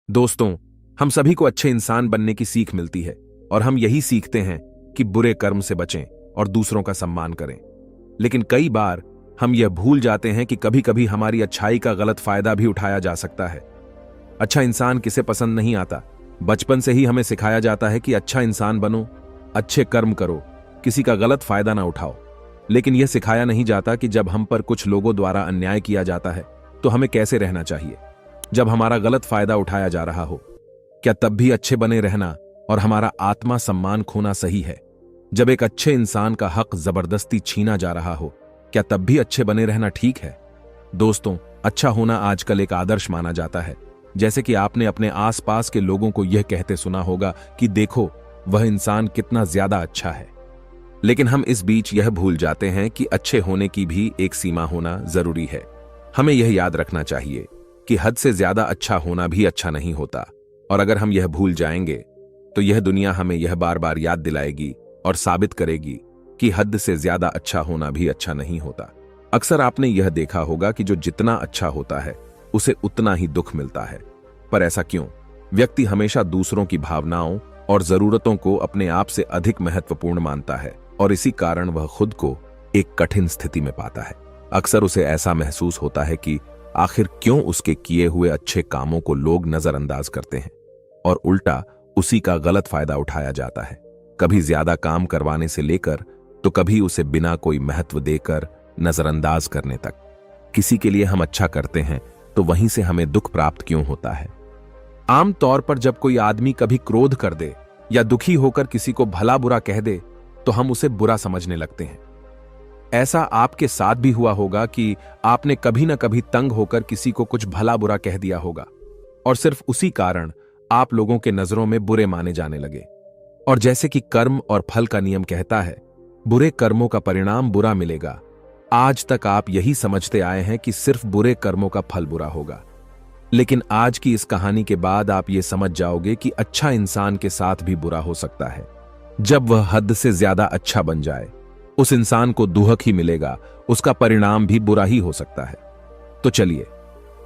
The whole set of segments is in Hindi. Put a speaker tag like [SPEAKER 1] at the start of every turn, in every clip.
[SPEAKER 1] दोस्तों, हम सभी को अच्छे इंसान बनने की सीख मिलती है और हम यही सीखते हैं कि बुरे कर्म से बचें और दूसरों का सम्मान करें। लेकिन कई बार हम यह भूल जाते हैं कि कभी कभी हमारी अच्छाई का गलत फायदा भी उठाया जा सकता है। अच्छा इंसान किसे पसंद नहीं आता। बचपन से ही हमें सिखाया जाता है कि अच्छा इंसान बनो, अच्छे कर्म करो, किसी का गलत फायदा ना उठाओ। लेकिन यह सिखाया नहीं जाता कि जब हम पर कुछ लोगों द्वारा अन्याय किया जाता है तो हमें कैसे रहना चाहिए। जब हमारा गलत फायदा उठाया जा रहा हो, क्या तब भी अच्छे बने रहना और हमारा आत्मा सम्मान खोना सही है? जब एक अच्छे इंसान का हक जबरदस्ती छीना जा रहा हो, क्या तब भी अच्छे बने रहना ठीक है? दोस्तों, अच्छा होना आजकल एक आदर्श माना जाता है। जैसे कि आपने अपने आसपास के लोगों को यह कहते सुना होगा कि देखो वह इंसान कितना ज्यादा अच्छा है। लेकिन हम इस बीच यह भूल जाते हैं कि अच्छे होने की भी एक सीमा होना जरूरी है। हमें यह याद रखना चाहिए कि हद से ज्यादा अच्छा होना भी अच्छा नहीं होता। और अगर हम यह भूल जाएंगे तो यह दुनिया हमें यह बार बार याद दिलाएगी और साबित करेगी कि हद से ज्यादा अच्छा होना भी अच्छा नहीं होता। अक्सर आपने यह देखा होगा कि जो जितना अच्छा होता है उसे उतना ही दुख मिलता है। पर ऐसा क्यों? व्यक्ति हमेशा दूसरों की भावनाओं और जरूरतों को अपने आप से अधिक महत्वपूर्ण मानता है और इसी कारण वह खुद को एक कठिन स्थिति में पाता है। अक्सर उसे ऐसा महसूस होता है कि आखिर क्यों उसके किए हुए अच्छे कामों को लोग नजरअंदाज करते हैं और उल्टा उसी का गलत फायदा उठाया जाता है। कभी ज्यादा काम करवाने से लेकर तो कभी उसे बिना कोई महत्व देकर नजरअंदाज करने तक। किसी के लिए हम अच्छा करते हैं तो वहीं से हमें दुख प्राप्त क्यों होता है? आम तौर पर जब कोई आदमी कभी क्रोध कर दे या दुखी होकर किसी को भला बुरा कह दे तो हम उसे बुरा समझने लगते हैं। ऐसा आपके साथ भी हुआ होगा कि आपने कभी ना कभी तंग होकर किसी को कुछ भला बुरा कह दिया होगा और सिर्फ उसी कारण आप लोगों के नजरों में बुरे माने जाने लगे। और जैसे कि कर्म और फल का नियम कहता है, बुरे कर्मों का परिणाम बुरा मिलेगा। आज तक आप यही समझते आए हैं कि सिर्फ बुरे कर्मों का फल बुरा होगा। लेकिन आज की इस कहानी के बाद आप ये समझ जाओगे कि अच्छा इंसान के साथ भी बुरा हो सकता है। जब वह हद से ज्यादा अच्छा बन जाए, उस इंसान को दुहक ही मिलेगा, उसका परिणाम भी बुरा ही हो सकता है। तो चलिए,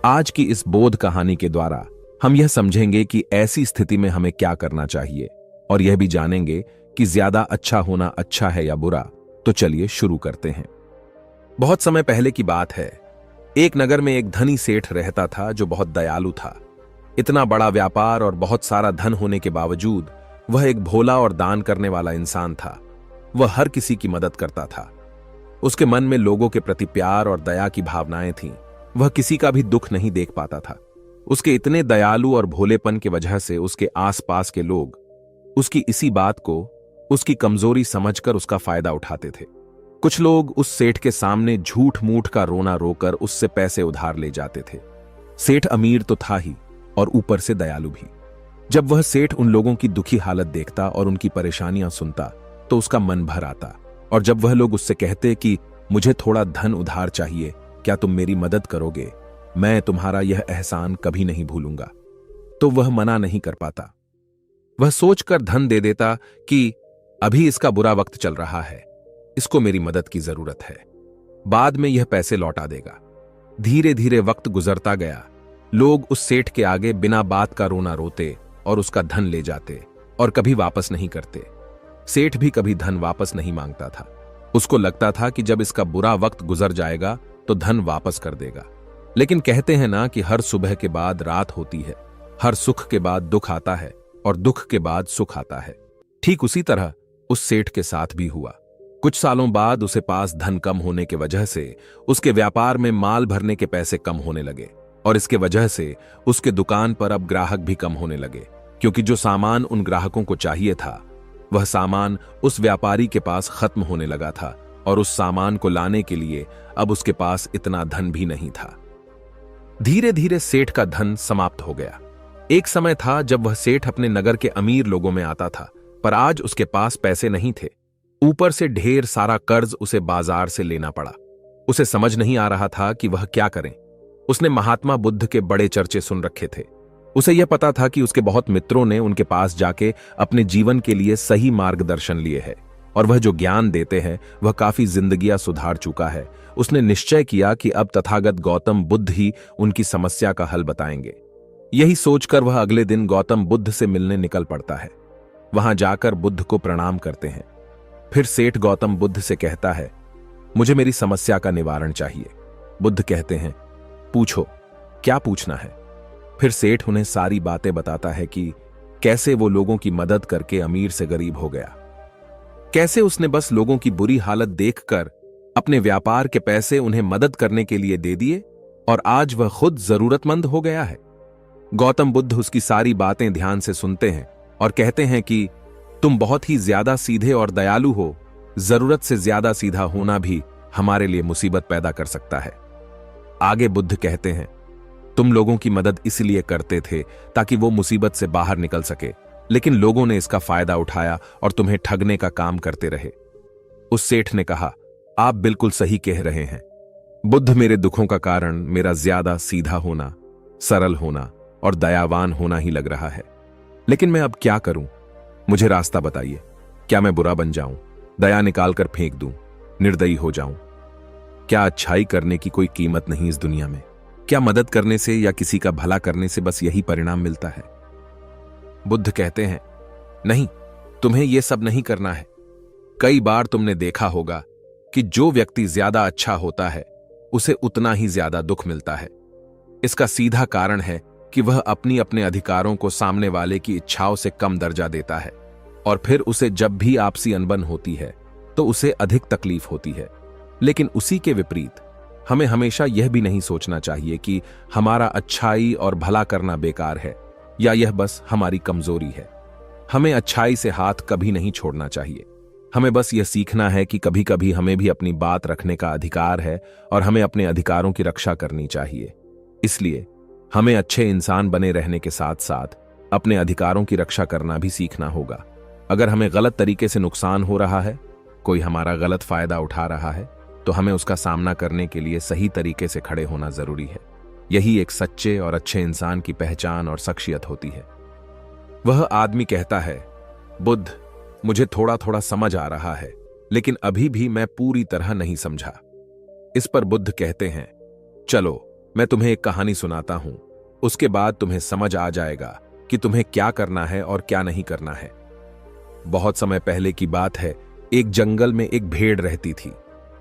[SPEAKER 1] आज की इस बोध कहानी के द्वारा हम यह समझेंगे कि ऐसी स्थिति में हमें क्या करना चाहिए और यह भी जानेंगे कि ज्यादा अच्छा होना अच्छा है या बुरा। तो चलिए शुरू करते हैं। बहुत समय पहले की बात है। एक नगर में एक धनी सेठ रहता था जो बहुत दयालु था। इतना बड़ा व्यापार और बहुत सारा धन होने के बावजूद वह एक भोला और दान करने वाला इंसान था। वह हर किसी की मदद करता था। उसके मन में लोगों के प्रति प्यार और दया की भावनाएं थीं। वह किसी का भी दुख नहीं देख पाता था। उसके इतने दयालु और भोलेपन की वजह से उसके आसपास के लोग उसकी इसी बात को उसकी कमजोरी समझकर उसका फायदा उठाते थे। कुछ लोग उस सेठ के सामने झूठ मूठ का रोना रोकर उससे पैसे उधार ले जाते थे। सेठ अमीर तो था ही और ऊपर से दयालु भी। जब वह सेठ उन लोगों की दुखी हालत देखता और उनकी परेशानियां सुनता तो उसका मन भर आता। और जब वह लोग उससे कहते कि मुझे थोड़ा धन उधार चाहिए, क्या तुम मेरी मदद करोगे? मैं तुम्हारा यह एहसान कभी नहीं भूलूंगा, तो वह मना नहीं कर पाता। वह सोचकर धन दे देता कि अभी इसका बुरा वक्त चल रहा है, इसको मेरी मदद की जरूरत है, बाद में यह पैसे लौटा देगा। धीरे धीरे वक्त गुजरता गया। लोग उस सेठ के आगे बिना बात का रोना रोते और उसका धन ले जाते और कभी वापस नहीं करते। सेठ भी कभी धन वापस नहीं मांगता था। उसको लगता था कि जब इसका बुरा वक्त गुजर जाएगा तो धन वापस कर देगा। लेकिन कहते हैं ना कि हर सुबह के बाद रात होती है, हर सुख के बाद दुख आता है और दुख के बाद सुख आता है। ठीक उसी तरह उस सेठ के साथ भी हुआ। कुछ सालों बाद उसे पास धन कम होने की वजह से उसके व्यापार में माल भरने के पैसे कम होने लगे और इसके वजह से उसके दुकान पर अब ग्राहक भी कम होने लगे, क्योंकि जो सामान उन ग्राहकों को चाहिए था वह सामान उस व्यापारी के पास खत्म होने लगा था और उस सामान को लाने के लिए अब उसके पास इतना धन भी नहीं था। धीरे धीरे सेठ का धन समाप्त हो गया। एक समय था जब वह सेठ अपने नगर के अमीर लोगों में आता था, पर आज उसके पास पैसे नहीं थे। ऊपर से ढेर सारा कर्ज उसे बाजार से लेना पड़ा। उसे समझ नहीं आ रहा था कि वह क्या करे। उसने महात्मा बुद्ध के बड़े चर्चे सुन रखे थे। उसे यह पता था कि उसके बहुत मित्रों ने उनके पास जाके अपने जीवन के लिए सही मार्गदर्शन लिए है और वह जो ज्ञान देते हैं वह काफी जिंदगियां सुधार चुका है। उसने निश्चय किया कि अब तथागत गौतम बुद्ध ही उनकी समस्या का हल बताएंगे। यही सोचकर वह अगले दिन गौतम बुद्ध से मिलने निकल पड़ता है। वहां जाकर बुद्ध को प्रणाम करते हैं। फिर सेठ गौतम बुद्ध से कहता है, मुझे मेरी समस्या का निवारण चाहिए। बुद्ध कहते हैं, पूछो, क्या पूछना है। फिर सेठ उन्हें सारी बातें बताता है कि कैसे वो लोगों की मदद करके अमीर से गरीब हो गया, कैसे उसने बस लोगों की बुरी हालत देखकर अपने व्यापार के पैसे उन्हें मदद करने के लिए दे दिए और आज वह खुद जरूरतमंद हो गया है। गौतम बुद्ध उसकी सारी बातें ध्यान से सुनते हैं और कहते हैं कि तुम बहुत ही ज्यादा सीधे और दयालु हो। जरूरत से ज्यादा सीधा होना भी हमारे लिए मुसीबत पैदा कर सकता है। आगे बुद्ध कहते हैं, तुम लोगों की मदद इसलिए करते थे ताकि वो मुसीबत से बाहर निकल सके, लेकिन लोगों ने इसका फायदा उठाया और तुम्हें ठगने का काम करते रहे। उस सेठ ने कहा, आप बिल्कुल सही कह रहे हैं। बुद्ध, मेरे दुखों का कारण मेरा ज्यादा सीधा होना, सरल होना और दयावान होना ही लग रहा है। लेकिन मैं अब क्या करूं? मुझे रास्ता बताइए। क्या मैं बुरा बन जाऊं, दया निकालकर फेंक दूं, निर्दयी हो जाऊं? क्या अच्छाई करने की कोई कीमत नहीं इस दुनिया में? क्या मदद करने से या किसी का भला करने से बस यही परिणाम मिलता है? बुद्ध कहते हैं, नहीं, तुम्हें यह सब नहीं करना है। कई बार तुमने देखा होगा कि जो व्यक्ति ज्यादा अच्छा होता है उसे उतना ही ज्यादा दुख मिलता है। इसका सीधा कारण है कि वह अपने अधिकारों को सामने वाले की इच्छाओं से कम दर्जा देता है और फिर उसे जब भी आपसी अनबन होती है तो उसे अधिक तकलीफ होती है। लेकिन उसी के विपरीत हमें हमेशा यह भी नहीं सोचना चाहिए कि हमारा अच्छाई और भला करना बेकार है या यह बस हमारी कमजोरी है। हमें अच्छाई से हाथ कभी नहीं छोड़ना चाहिए। हमें बस यह सीखना है कि कभी कभी हमें भी अपनी बात रखने का अधिकार है और हमें अपने अधिकारों की रक्षा करनी चाहिए। इसलिए हमें अच्छे इंसान बने रहने के साथ साथ अपने अधिकारों की रक्षा करना भी सीखना होगा। अगर हमें गलत तरीके से नुकसान हो रहा है, कोई हमारा गलत फायदा उठा रहा है, तो हमें उसका सामना करने के लिए सही तरीके से खड़े होना जरूरी है। यही एक सच्चे और अच्छे इंसान की पहचान और शख्सियत होती है। वह आदमी कहता है, बुद्ध, मुझे थोड़ा थोड़ा समझ आ रहा है, लेकिन अभी भी मैं पूरी तरह नहीं समझा। इस पर बुद्ध कहते हैं, चलो मैं तुम्हें एक कहानी सुनाता हूं, उसके बाद तुम्हें समझ आ जाएगा कि तुम्हें क्या करना है और क्या नहीं करना है। बहुत समय पहले की बात है, एक जंगल में एक भेड़ रहती थी।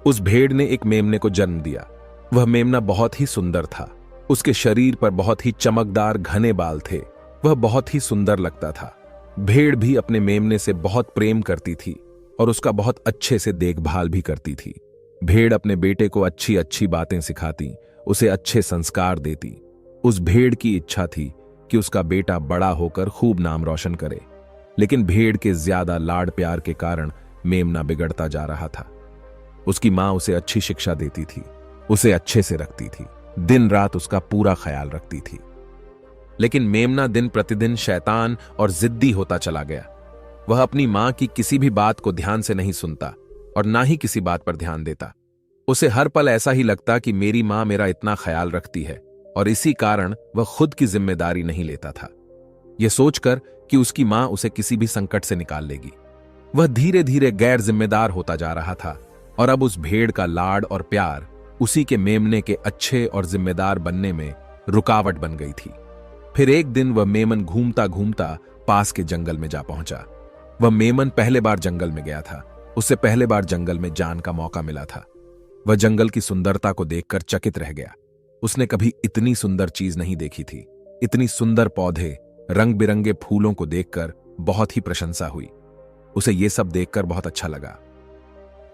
[SPEAKER 1] उस भेड़ ने एक मेमने को जन्म दिया। वह मेमना बहुत ही सुंदर था। उसके शरीर पर बहुत ही चमकदार घने बाल थे। वह बहुत ही सुंदर लगता था। भेड़ भी अपने मेमने से बहुत प्रेम करती थी और उसका बहुत अच्छे से देखभाल भी करती थी। भेड़ अपने बेटे को अच्छी अच्छी बातें सिखाती, उसे अच्छे संस्कार देती। उस भेड़ की इच्छा थी कि उसका बेटा बड़ा होकर खूब नाम रोशन करे, लेकिन भेड़ के ज्यादा लाड प्यार के कारण मेमना बिगड़ता जा रहा था। उसकी मां उसे अच्छी शिक्षा देती थी, उसे अच्छे से रखती थी, दिन रात उसका पूरा ख्याल रखती थी। लेकिन मेमना दिन प्रतिदिन शैतान और जिद्दी होता चला गया। वह अपनी मां की किसी भी बात को ध्यान से नहीं सुनता और ना ही किसी बात पर ध्यान देता। उसे हर पल ऐसा ही लगता कि मेरी मां मेरा इतना ख्याल रखती है और इसी कारण वह खुद की जिम्मेदारी नहीं लेता था, यह सोचकर कि उसकी मां उसे किसी भी संकट से निकाल लेगी। वह धीरे धीरे गैर जिम्मेदार होता जा रहा था और अब उस भेड़ का लाड और प्यार उसी के मेमने के अच्छे और जिम्मेदार बनने में रुकावट बन गई थी। फिर एक दिन वह मेमन घूमता घूमता पास के जंगल में जा पहुंचा। वह मेमन पहले बार जंगल में गया था। उससे पहले बार जंगल में जान का मौका मिला था। वह जंगल की सुंदरता को देखकर चकित रह गया। उसने कभी इतनी सुंदर चीज नहीं देखी थी। इतनी सुंदर पौधे, रंग बिरंगे फूलों को देखकर बहुत ही प्रशंसा हुई। उसे यह सब देखकर बहुत अच्छा लगा।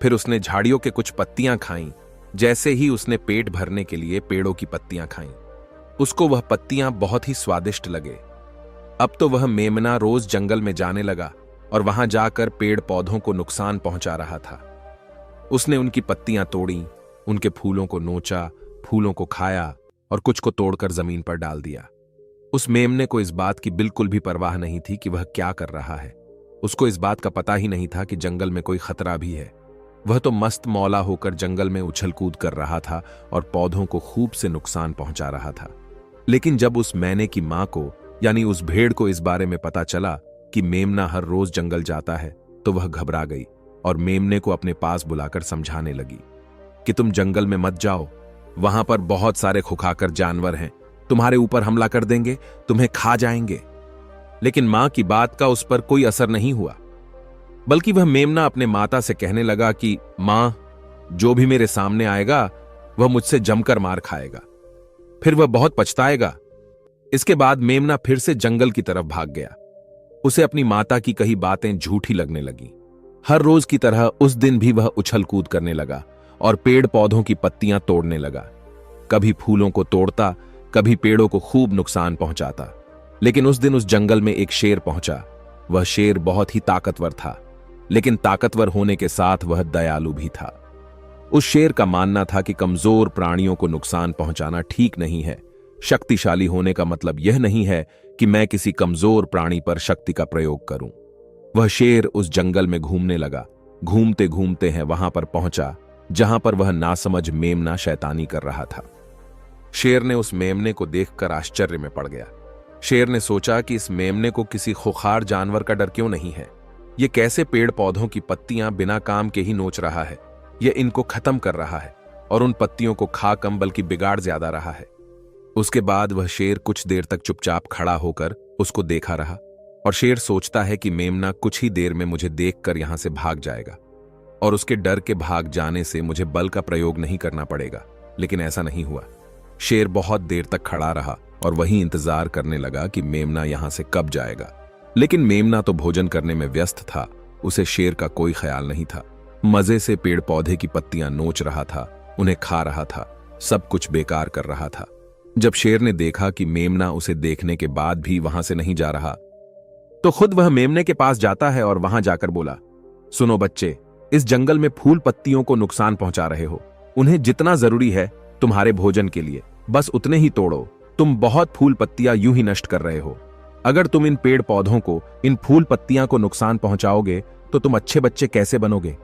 [SPEAKER 1] फिर उसने झाड़ियों के कुछ पत्तियां खाईं। जैसे ही उसने पेट भरने के लिए पेड़ों की पत्तियां खाईं, उसको वह पत्तियां बहुत ही स्वादिष्ट लगे। अब तो वह मेमना रोज जंगल में जाने लगा और वहां जाकर पेड़ पौधों को नुकसान पहुंचा रहा था। उसने उनकी पत्तियां तोड़ी, उनके फूलों को नोचा, फूलों को खाया और कुछ को तोड़कर जमीन पर डाल दिया। उस मेमने को इस बात की बिल्कुल भी परवाह नहीं थी कि वह क्या कर रहा है। उसको इस बात का पता ही नहीं था कि जंगल में कोई खतरा भी है। वह तो मस्त मौला होकर जंगल में उछल कूद कर रहा था और पौधों को खूब से नुकसान पहुंचा रहा था। लेकिन जब उस मैने की मां को, यानी उस भेड़ को इस बारे में पता चला कि मेमना हर रोज जंगल जाता है, तो वह घबरा गई और मेमने को अपने पास बुलाकर समझाने लगी कि तुम जंगल में मत जाओ, वहां पर बहुत सारे खुखाकर जानवर हैं तुम्हारे ऊपर हमला कर देंगे, तुम्हें खा जाएंगे। लेकिन मां की बात का उस पर कोई असर नहीं हुआ, बल्कि वह मेमना अपने माता से कहने लगा कि मां, जो भी मेरे सामने आएगा वह मुझसे जमकर मार खाएगा, फिर वह बहुत पछताएगा। इसके बाद मेमना फिर से जंगल की तरफ भाग गया। उसे अपनी माता की कही बातें झूठी लगने लगी। हर रोज की तरह उस दिन भी वह उछल कूद करने लगा और पेड़ पौधों की पत्तियां तोड़ने लगा। कभी फूलों को तोड़ता, कभी पेड़ों को खूब नुकसान पहुंचाता। लेकिन उस दिन उस जंगल में एक शेर पहुंचा। वह शेर बहुत ही ताकतवर था, लेकिन ताकतवर होने के साथ वह दयालु भी था। उस शेर का मानना था कि कमजोर प्राणियों को नुकसान पहुंचाना ठीक नहीं है। शक्तिशाली होने का मतलब यह नहीं है कि मैं किसी कमजोर प्राणी पर शक्ति का प्रयोग करूं। वह शेर उस जंगल में घूमने लगा। घूमते घूमते हैं वहां पर पहुंचा जहां पर वह नासमझ मेमना शैतानी कर रहा था। शेर ने उस मेमने को देखकर आश्चर्य में पड़ गया। शेर ने सोचा कि इस मेमने को किसी खुखार जानवर का डर क्यों नहीं है। ये कैसे पेड़ पौधों की पत्तियां बिना काम के ही नोच रहा है। यह इनको खत्म कर रहा है और उन पत्तियों को खा कम बल्कि बिगाड़ ज्यादा रहा है। उसके बाद वह शेर कुछ देर तक चुपचाप खड़ा होकर उसको देखा रहा। और शेर सोचता है कि मेमना कुछ ही देर में मुझे देखकर यहां से भाग जाएगा और उसके डर के भाग जाने से मुझे बल का प्रयोग नहीं करना पड़ेगा। लेकिन ऐसा नहीं हुआ। शेर बहुत देर तक खड़ा रहा और वहीं इंतजार करने लगा कि मेमना यहां से कब जाएगा। लेकिन मेमना तो भोजन करने में व्यस्त था। उसे शेर का कोई ख्याल नहीं था। मजे से पेड़ पौधे की पत्तियां नोच रहा था, उन्हें खा रहा था, सब कुछ बेकार कर रहा था। जब शेर ने देखा कि मेमना उसे देखने के बाद भी वहां से नहीं जा रहा, तो खुद वह मेमने के पास जाता है और वहां जाकर बोला, सुनो बच्चे, इस जंगल में फूल पत्तियों को नुकसान पहुंचा रहे हो। उन्हें जितना जरूरी है तुम्हारे भोजन के लिए, बस उतने ही तोड़ो। तुम बहुत फूल पत्तियां यूं ही नष्ट कर रहे हो। अगर तुम इन पेड़ पौधों को, इन फूल पत्तियां को नुकसान पहुंचाओगे तो तुम अच्छे बच्चे कैसे बनोगे?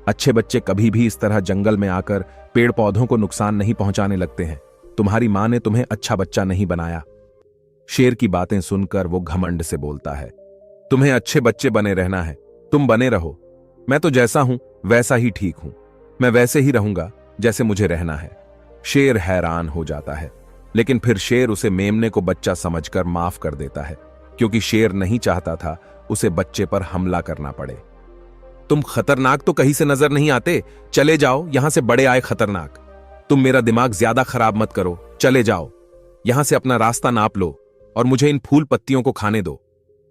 [SPEAKER 1] अच्छे बच्चे कभी भी इस तरह जंगल में आकर पेड़ पौधों को नुकसान नहीं पहुंचाने लगते हैं। तुम्हारी मां ने तुम्हें अच्छा बच्चा नहीं बनाया। शेर की बातें सुनकर वो घमंड से बोलता है, तुम्हें अच्छे बच्चे बने रहना है, तुम बने रहो। मैं तो जैसा हूं वैसा ही ठीक हूं। मैं वैसे ही रहूंगा जैसे मुझे रहना है। शेर हैरान हो जाता है, लेकिन फिर शेर उसे मेमने को बच्चा समझकर माफ कर देता है, क्योंकि शेर नहीं चाहता था उसे बच्चे पर हमला करना पड़े। तुम खतरनाक तो कहीं से नजर नहीं आते, चले जाओ, यहां से बड़े आए खतरनाक। तुम मेरा दिमाग ज्यादा खराब मत करो, चले जाओ, यहां से अपना रास्ता नाप लो और मुझे इन फूल पत्तियों को खाने दो।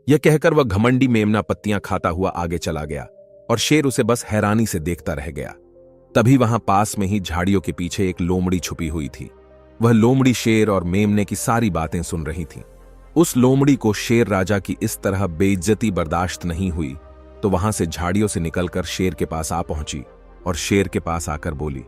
[SPEAKER 1] यह कहकर वह घमंडी मेमना पत्तियां खाता हुआ आगे चला गया और शेर उसे बस हैरानी से देखता रह गया। तभी वहां पास में ही झाड़ियों के पीछे एक लोमड़ी छुपी हुई थी। वह लोमड़ी शेर और मेमने की सारी बातें सुन रही थी। उस लोमड़ी को शेर राजा की इस तरह बेइज्जती बर्दाश्त नहीं हुई, तो वहां से झाड़ियों से निकलकर शेर के पास आ पहुंची और शेर के पास आकर बोली,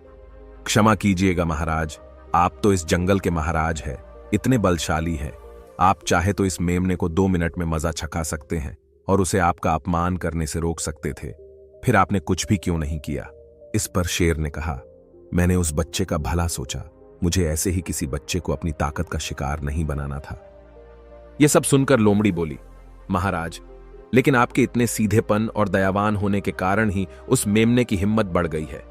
[SPEAKER 1] क्षमा कीजिएगा महाराज, आप तो इस जंगल के महाराज हैं, इतने बलशाली हैं। आप चाहे तो इस मेमने को 2 मिनट में मजा चखा सकते हैं और उसे आपका अपमान करने से रोक सकते थे, फिर आपने कुछ भी क्यों नहीं किया? इस पर शेर ने कहा, मैंने उस बच्चे का भला सोचा, मुझे ऐसे ही किसी बच्चे को अपनी ताकत का शिकार नहीं बनाना था। यह सब सुनकर लोमड़ी बोली, महाराज, लेकिन आपके इतने सीधेपन और दयावान होने के कारण ही उस मेमने की हिम्मत बढ़ गई है।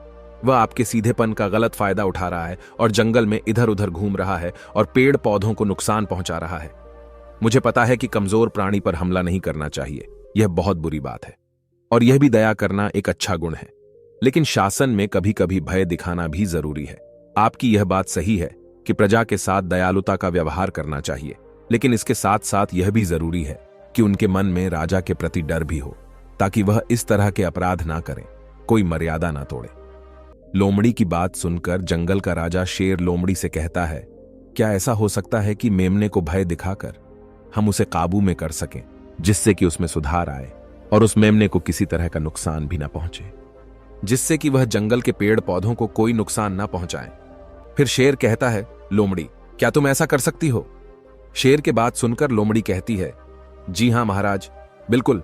[SPEAKER 1] वह आपके सीधेपन का गलत फायदा उठा रहा है और जंगल में इधर उधर घूम रहा है और पेड़ पौधों को नुकसान पहुंचा रहा है। मुझे पता है कि कमजोर प्राणी पर हमला नहीं करना चाहिए, यह बहुत बुरी बात है, और यह भी दया करना एक अच्छा गुण है, लेकिन शासन में कभी कभी भय दिखाना भी जरूरी है। आपकी यह बात सही है कि प्रजा के साथ दयालुता का व्यवहार करना चाहिए, लेकिन इसके साथ साथ यह भी जरूरी है कि उनके मन में राजा के प्रति डर भी हो, ताकि वह इस तरह के अपराध ना करें, कोई मर्यादा ना तोड़े। लोमड़ी की बात सुनकर जंगल का राजा शेर लोमड़ी से कहता है, क्या ऐसा हो सकता है कि मेमने को भय दिखाकर हम उसे काबू में कर सकें, जिससे कि उसमें सुधार आए और उस मेमने को किसी तरह का नुकसान भी ना पहुंचे, जिससे कि वह जंगल के पेड़ पौधों को कोई नुकसान ना पहुंचाए? फिर शेर कहता है, लोमड़ी, क्या तुम ऐसा कर सकती हो? शेर के बात सुनकर लोमड़ी कहती है, जी हां महाराज, बिल्कुल,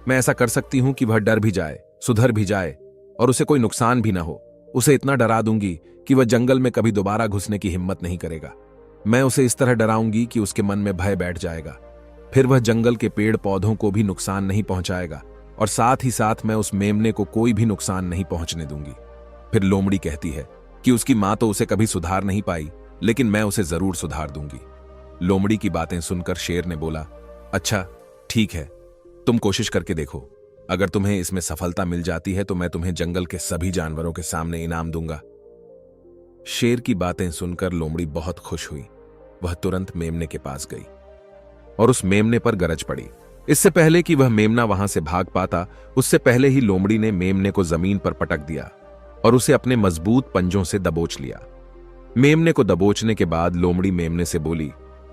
[SPEAKER 1] मैं ऐसा कर सकती हूं कि वह डर भी जाए, सुधर भी जाए और उसे कोई नुकसान भी ना हो। उसे इतना डरा दूंगी कि वह जंगल में कभी दोबारा घुसने की हिम्मत नहीं करेगा। मैं उसे इस तरह डराऊंगी कि उसके मन में भय बैठ जाएगा। फिर वह जंगल के पेड़ पौधों को भी नुकसान नहीं पहुंचाएगा और साथ ही साथ मैं उस मेमने को कोई भी नुकसान नहीं पहुंचने दूंगी। फिर लोमड़ी कहती है कि उसकी मां तो उसे कभी सुधार नहीं पाई, लेकिन मैं उसे जरूर सुधार दूंगी। लोमड़ी की बातें सुनकर शेर ने बोला, अच्छा ठीक है, तुम कोशिश करके देखो। अगर तुम्हें इसमें सफलता मिल जाती है तो मैं तुम्हें जंगल के सभी जानवरों के सामने इनाम दूंगा। शेर की बातें सुनकर लोमड़ी बहुत खुश हुई। वह तुरंत मेमने के पास गई और उस मेमने पर गरज पड़ी। इससे पहले कि वह मेमना वहां से भाग पाता, उससे पहले ही लोमड़ी ने मेमने को जमीन पर पटक दिया और उसे अपने मजबूत पंजों से दबोच लिया। मेमने को दबोचने के बाद लोमड़ी मेमने से बोली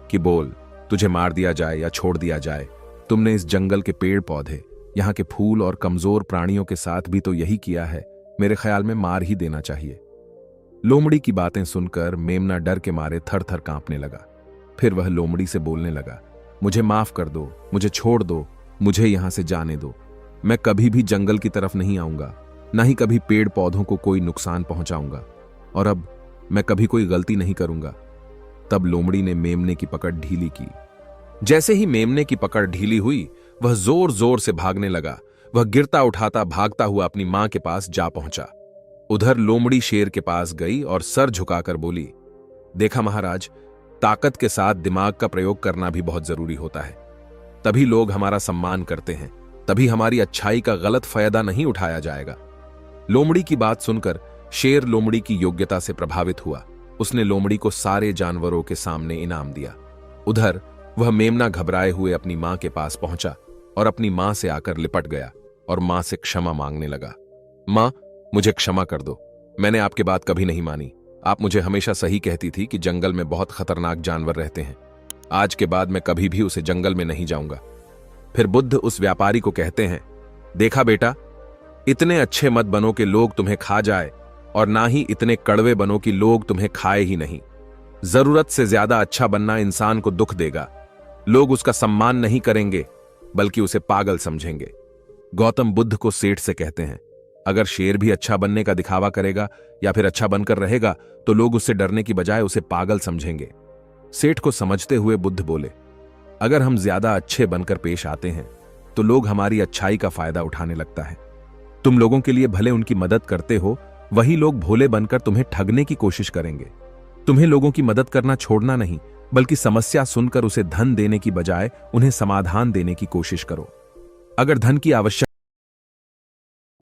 [SPEAKER 1] कि बोल, तुझे मार दिया जाए या छोड़ दिया जाए। तुमने इस जंगल के पेड़ पौधे, यहाँ के फूल और कमजोर प्राणियों के साथ भी तो यही किया है। मेरे ख्याल में मार ही देना चाहिए। लोमड़ी की बातें सुनकर मेमना डर के मारे थर थर कांपने लगा। फिर वह लोमड़ी से बोलने लगा, मुझे माफ कर दो, मुझे छोड़ दो, मुझे यहां से जाने दो। मैं कभी भी जंगल की तरफ नहीं आऊंगा, ना ही कभी पेड़ पौधों को कोई नुकसान पहुंचाऊंगा, और अब मैं कभी कोई गलती नहीं करूंगा। तब लोमड़ी ने मेमने की पकड़ ढीली की। जैसे ही मेमने की पकड़ ढीली हुई, वह जोर जोर से भागने लगा। वह गिरता उठाता भागता हुआ अपनी मां के पास जा पहुंचा। उधर लोमड़ी शेर के पास गई और सर झुकाकर बोली, देखा महाराज, ताकत के साथ दिमाग का प्रयोग करना भी बहुत जरूरी होता है। तभी लोग हमारा सम्मान करते हैं, तभी हमारी अच्छाई का गलत फायदा नहीं उठाया जाएगा। लोमड़ी की बात सुनकर शेर लोमड़ी की योग्यता से प्रभावित हुआ। उसने लोमड़ी को सारे जानवरों के सामने इनाम दिया। उधर वह मेमना घबराए हुए अपनी मां के पास पहुंचा और अपनी मां से आकर लिपट गया और मां से क्षमा मांगने लगा। मां, मुझे क्षमा कर दो, मैंने आपकी बात कभी नहीं मानी। आप मुझे हमेशा सही कहती थी कि जंगल में बहुत खतरनाक जानवर रहते हैं। आज के बाद मैं कभी भी उसे जंगल में नहीं जाऊंगा। फिर बुद्ध उस व्यापारी को कहते हैं, देखा बेटा, इतने अच्छे मत बनो कि लोग तुम्हें खा जाए, और ना ही इतने कड़वे बनो कि लोग तुम्हें खाए ही नहीं। जरूरत से ज्यादा अच्छा बनना इंसान को दुख देगा। लोग उसका सम्मान नहीं करेंगे, बल्कि उसे पागल समझेंगे। गौतम बुद्ध को सेठ से कहते हैं, अगर शेर भी अच्छा बनने का दिखावा करेगा या फिर अच्छा बनकर रहेगा तो लोग उससे डरने की बजाय उसे पागल समझेंगे। सेठ को समझते हुए बुद्ध बोले, अगर हम ज्यादा अच्छे बनकर पेश आते हैं तो लोग हमारी अच्छाई का फायदा उठाने लगता है। तुम लोगों के लिए भले उनकी मदद करते हो, वही लोग भोले बनकर तुम्हें ठगने की कोशिश करेंगे। तुम्हें लोगों की मदद करना छोड़ना नहीं, बल्कि समस्या सुनकर उसे धन देने की बजाय उन्हें समाधान देने की कोशिश करो। अगर धन की आवश्यकता